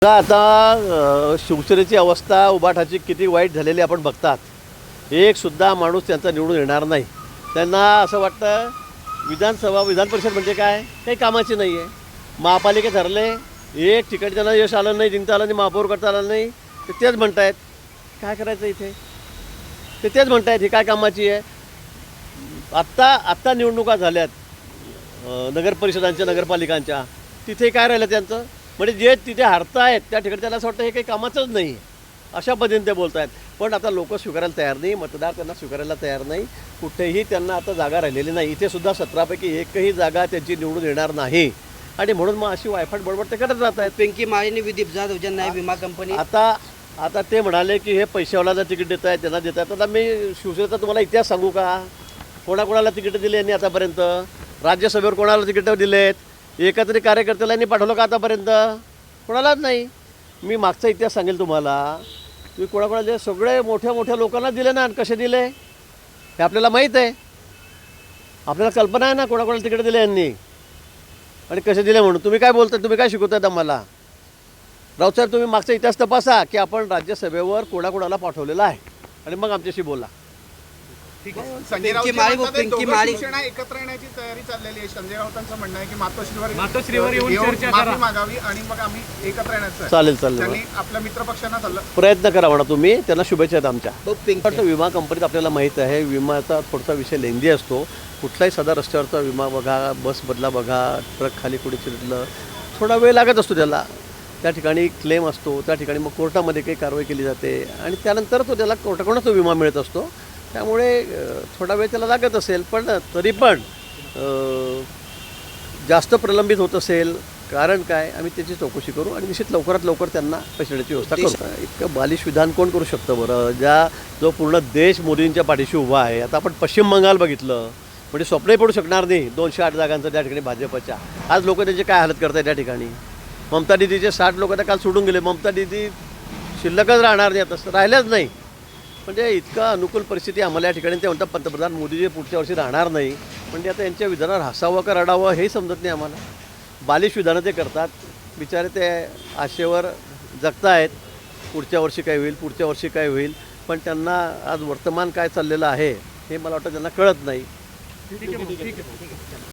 आता शिवसेनेची अवस्था उभाटाची किती वाईट झालेली आपण बघतात। एक सुद्धा माणूस त्यांचा निवडून येणार नाही। त्यांना असं वाटतं विधान परिषद म्हणजे काय, काही कामाची नाही आहे। महापालिका ठरले, एक ठिकाणी त्यांना यश आलं नाही, जिंकता आलं नाही, महापौर करता आलं नाही, ते तेच म्हणतायत काय करायचं इथे, ते तेच म्हणतायत ही काय कामाची आहे। आत्ता निवडणुका झाल्यात नगर परिषदांच्या, नगरपालिकांच्या, तिथे काय राहिलं त्यांचं, म्हणजे जे तिथे हरतायत त्या ठिकाणी त्यांना असं वाटतं हे काही कामाचंच नाही, अशा पद्धतीने ते बोलत आहेत। पण आता लोक स्वीकारायला तयार नाही, मतदार त्यांना स्वीकारायला तयार नाही, कुठेही त्यांना आता जागा राहिलेली नाही। इथे सुद्धा 17पैकी एकही जागा त्यांची निवडून येणार नाही आणि म्हणून मग अशी वायफाट बडबड ते करत राहत आहेत। पिंकी माळीने विदीप जाधव ज्यांना विमा कंपनी आता ते म्हणाले की हे पैशावाला तिकीट देत आहेत, त्यांना देत आहेत। आता मी शिवसेनेचा तुम्हाला इतिहास सांगू का, कोणाकोणाला तिकीट दिली यांनी आतापर्यंत, राज्यसभेवर कोणाला तिकीटं दिलेत, एकत्रित कार्यकर्त्याला यांनी पाठवलं का आतापर्यंत, कोणालाच नाही। मी मागचा इतिहास सांगेल तुम्हाला, तुम्ही कोणाकोणाला सगळे मोठ्या लोकांना दिले ना, कसे दिले हे आपल्याला माहीत आहे, आपल्याला कल्पना आहे ना कोणाकोणाला तिकीट दिले यांनी आणि कसे दिले म्हणून। तुम्ही काय बोलता, तुम्ही काय शिकवताय आम्हाला? राऊतसाहेब तुम्ही मागचा इतिहास तपासा की आपण राज्यसभेवर कोणाकोणाला पाठवलेला आहे आणि मग आमच्याशी बोला। संजय राऊत शिवसेना एकत्र येण्याची तयारी चाललेली आहे। संजय राऊतांचं म्हणणं आहे की मातोश्रीवर येऊन माफी मागावी आणि मग आम्ही एकत्र येण्याचं चालेल त्यांनी आपल्या मित्रपक्षांना प्रयत्न करा म्हणा तुम्ही, त्यांना शुभेच्छा आहेत आमच्या। विमा कंपनीत आपल्याला माहीत आहे, विमाचा थोडासा विषय लेंदी असतो। कुठलाही साधा रस्त्यावरचा विमा बघा, बस बदला बघा, ट्रक खाली कुठे चिरलं, थोडा वेळ लागत असतो त्याला, त्या ठिकाणी क्लेम असतो, त्या ठिकाणी मग कोर्टामध्ये काही कारवाई केली जाते आणि त्यानंतर तो त्याला कोर्टाकडूनच तो विमा मिळत असतो। त्यामुळे थोडा वेळ त्याला लागत असेल, पण तरी पण जास्त प्रलंबित होत असेल कारण काय, आम्ही त्याची चौकशी करू आणि निश्चित लवकरात लवकर त्यांना पैसे देण्याची व्यवस्था करू। इतकं बालिश विधान कोण करू शकतं बरं, जो पूर्ण देश मोदींच्या पाठीशी उभा आहे। आता आपण पश्चिम बंगाल बघितलं, म्हणजे स्वप्नही पडू शकणार नाही 208 जागांचं त्या ठिकाणी भाजपच्या। आज लोक त्यांची काय हालत करत आहेत त्या ठिकाणी। ममता दीदीचे 60 लोक आता काल सोडून गेले, ममता दीदी शिल्लकच राहणार नाही, आता राहिल्याच नाही। म्हणजे इतका अनुकूल परिस्थिती आम्हाला या ठिकाणी, ते म्हणतात पंतप्रधान मोदीजी पुढच्या वर्षी राहणार नाही, म्हणजे आता यांच्या विधानावर हसावं का रडावं हेही समजत नाही आम्हाला। बालिश विधानं ते करतात, बिचारे ते आशेवर जगतायत, पुढच्या वर्षी काय होईल, पुढच्या वर्षी काय होईल, पण त्यांना आज वर्तमान काय चाललेलं आहे हे मला वाटतं त्यांना कळत नाही।